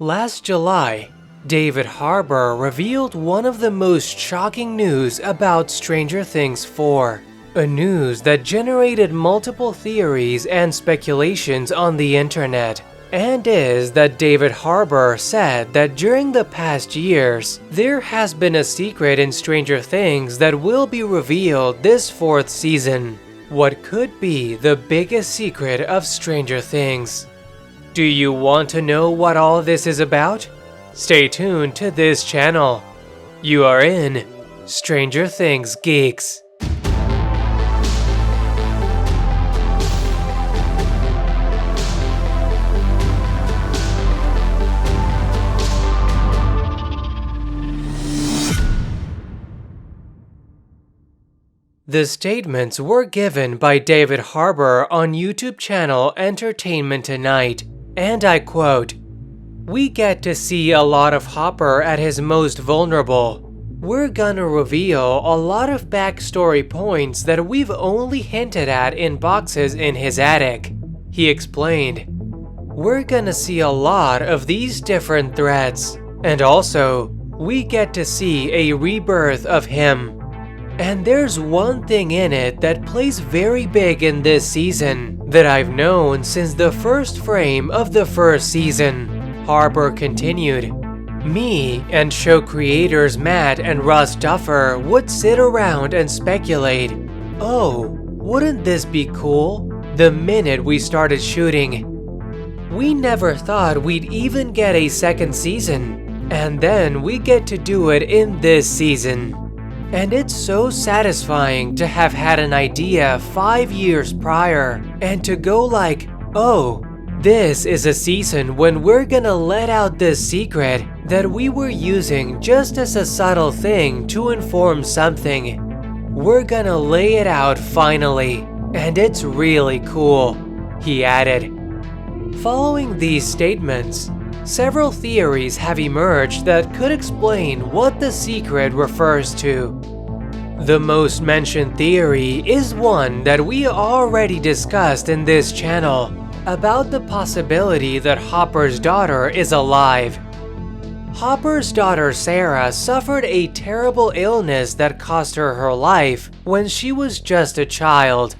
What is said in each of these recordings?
Last July, David Harbour revealed one of the most shocking news about Stranger Things 4. A news that generated multiple theories and speculations on the internet. And is that David Harbour said that during the past years, there has been a secret in Stranger Things that will be revealed this 4th season. What could be the biggest secret of Stranger Things? Do you want to know what all this is about? Stay tuned to this channel. You are in Stranger Things Geeks. The statements were given by David Harbour on YouTube channel Entertainment Tonight, and I quote, "We get to see a lot of Hopper at his most vulnerable. We're gonna reveal a lot of backstory points that we've only hinted at in boxes in his attic," he explained. "We're gonna see a lot of these different threats, and also, we get to see a rebirth of him. And there's one thing in it that plays very big in this season that I've known since the first frame of the first season," Harbour continued. "Me and show creators Matt and Russ Duffer would sit around and speculate, oh, wouldn't this be cool? The minute we started shooting. We never thought we'd even get a second season, and then we get to do it in this season. And it's so satisfying to have had an idea 5 years prior and to go like, oh, this is a season when we're gonna let out this secret that we were using just as a subtle thing to inform something. We're gonna lay it out finally, and it's really cool," he added. Following these statements, several theories have emerged that could explain what the secret refers to. The most mentioned theory is one that we already discussed in this channel, about the possibility that Hopper's daughter is alive. Hopper's daughter Sarah suffered a terrible illness that cost her her life when she was just a child.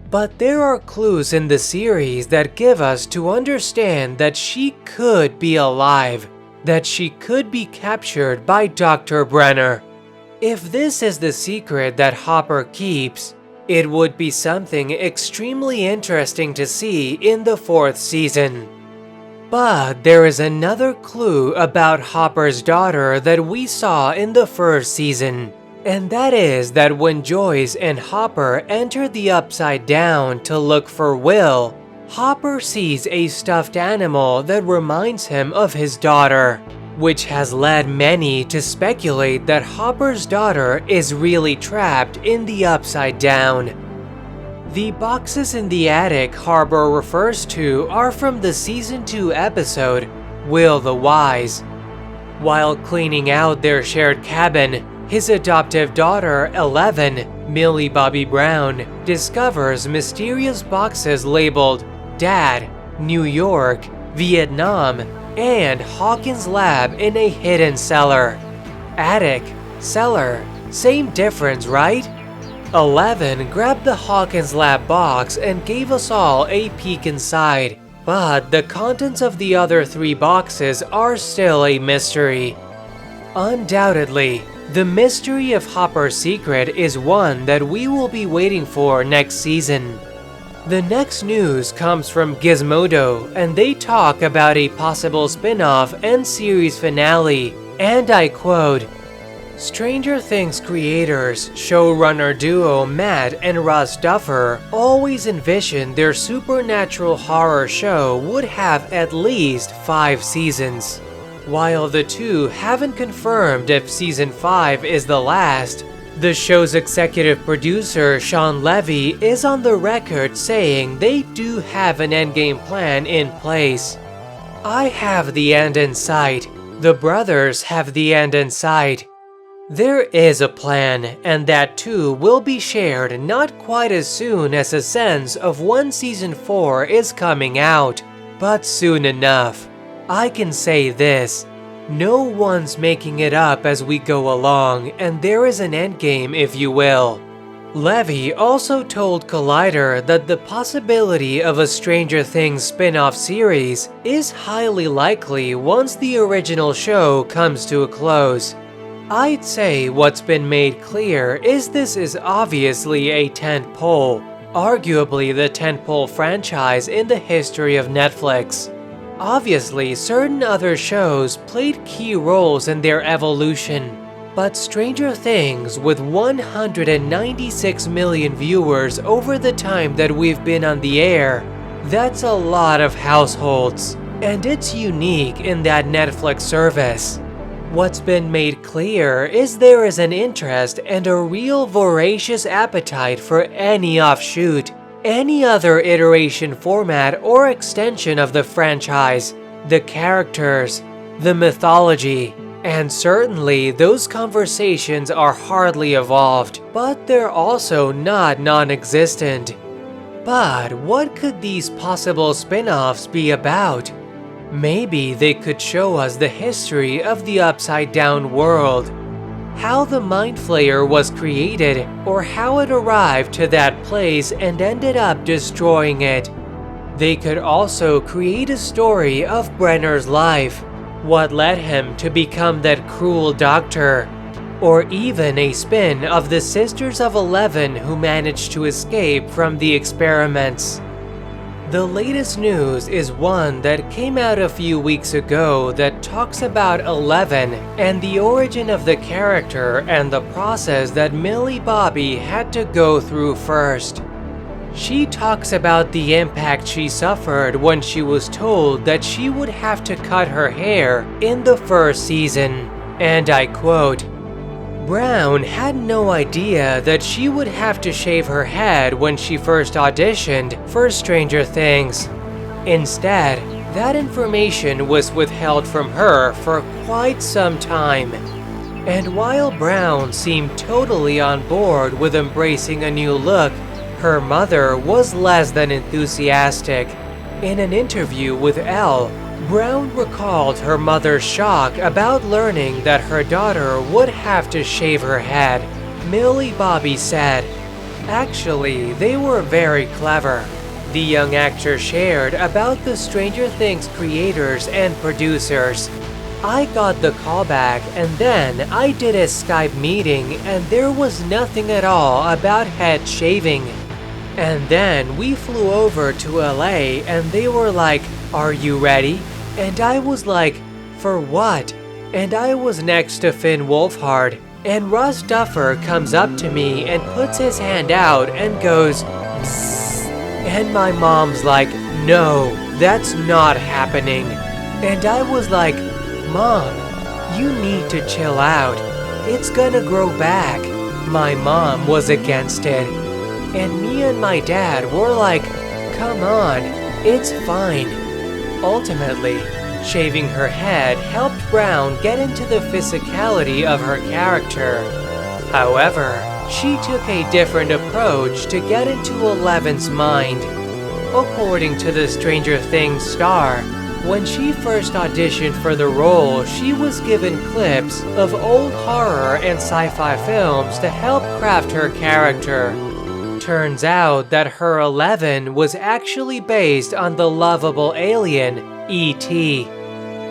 But there are clues in the series that give us to understand that she could be alive, that she could be captured by Dr. Brenner. If this is the secret that Hopper keeps, it would be something extremely interesting to see in the 4th season. But there is another clue about Hopper's daughter that we saw in the 1st season. And that is that when Joyce and Hopper enter the Upside Down to look for Will, Hopper sees a stuffed animal that reminds him of his daughter, which has led many to speculate that Hopper's daughter is really trapped in the Upside Down. The boxes in the attic Harbour refers to are from the Season 2 episode, Will the Wise. While cleaning out their shared cabin, his adoptive daughter, 11, Millie Bobby Brown, discovers mysterious boxes labeled Dad, New York, Vietnam, and Hawkins Lab in a hidden cellar. Attic, cellar, same difference, right? 11 grabbed the Hawkins Lab box and gave us all a peek inside, but the contents of the other 3 boxes are still a mystery. Undoubtedly, the mystery of Hopper's secret is one that we will be waiting for next season. The next news comes from Gizmodo, and they talk about a possible spin-off and series finale, and I quote, "Stranger Things creators, showrunner duo Matt and Russ Duffer always envisioned their supernatural horror show would have at least 5 seasons. While the two haven't confirmed if season 5 is the last, the show's executive producer Sean Levy is on the record saying they do have an endgame plan in place. I have the end in sight. The brothers have the end in sight. There is a plan, and that too will be shared not quite as soon as a sense of when season 4 is coming out, but soon enough. I can say this. No one's making it up as we go along, and there is an endgame, if you will. Levy also told Collider that the possibility of a Stranger Things spin-off series is highly likely once the original show comes to a close. I'd say what's been made clear is this is obviously a tentpole, arguably the tentpole franchise in the history of Netflix. Obviously, certain other shows played key roles in their evolution. But Stranger Things, with 196 million viewers over the time that we've been on the air, that's a lot of households, and it's unique in that Netflix service. What's been made clear is there is an interest and a real voracious appetite for any offshoot, any other iteration format or extension of the franchise, the characters, the mythology. And certainly, those conversations are hardly evolved, but they're also not non-existent. But what could these possible spin-offs be about? Maybe they could show us the history of the Upside-Down world, how the Mind Flayer was created, or how it arrived to that place and ended up destroying it. They could also create a story of Brenner's life, what led him to become that cruel doctor, or even a spin of the Sisters of 11 who managed to escape from the experiments. The latest news is one that came out a few weeks ago that talks about 11 and the origin of the character and the process that Millie Bobby had to go through first. She talks about the impact she suffered when she was told that she would have to cut her hair in the first season, and I quote, "Brown had no idea that she would have to shave her head when she first auditioned for Stranger Things. Instead, that information was withheld from her for quite some time. And while Brown seemed totally on board with embracing a new look, her mother was less than enthusiastic. In an interview with Elle, Brown recalled her mother's shock about learning that her daughter would have to shave her head. Millie Bobby said, "Actually, they were very clever." The young actor shared about the Stranger Things creators and producers. "I got the callback and then I did a Skype meeting and there was nothing at all about head shaving. And then we flew over to LA and they were like, 'Are you ready?' And I was like, 'For what?' And I was next to Finn Wolfhard, and Russ Duffer comes up to me and puts his hand out and goes, 'Psst.' And my mom's like, 'No, that's not happening.' And I was like, 'Mom, you need to chill out. It's gonna grow back.' My mom was against it. And me and my dad were like, 'Come on, it's fine.' Ultimately, shaving her head helped Brown get into the physicality of her character. However, she took a different approach to get into Eleven's mind. According to the Stranger Things star, when she first auditioned for the role, she was given clips of old horror and sci-fi films to help craft her character. Turns out that her 11 was actually based on the lovable alien, E.T.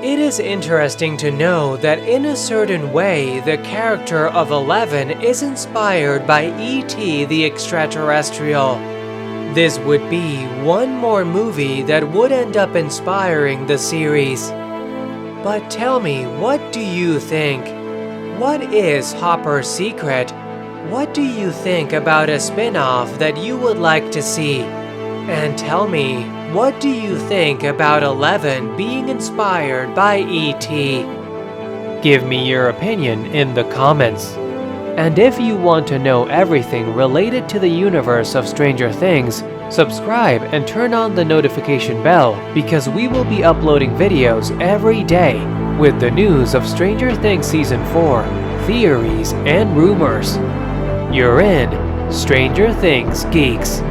It is interesting to know that in a certain way, the character of 11 is inspired by E.T. the extraterrestrial. This would be one more movie that would end up inspiring the series. But tell me, what do you think? What is Hopper's secret? What do you think about a spin-off that you would like to see? And tell me, what do you think about 11 being inspired by E.T.? Give me your opinion in the comments. And if you want to know everything related to the universe of Stranger Things, subscribe and turn on the notification bell because we will be uploading videos every day with the news of Stranger Things Season 4, theories, and rumors. You're in Stranger Things Geeks.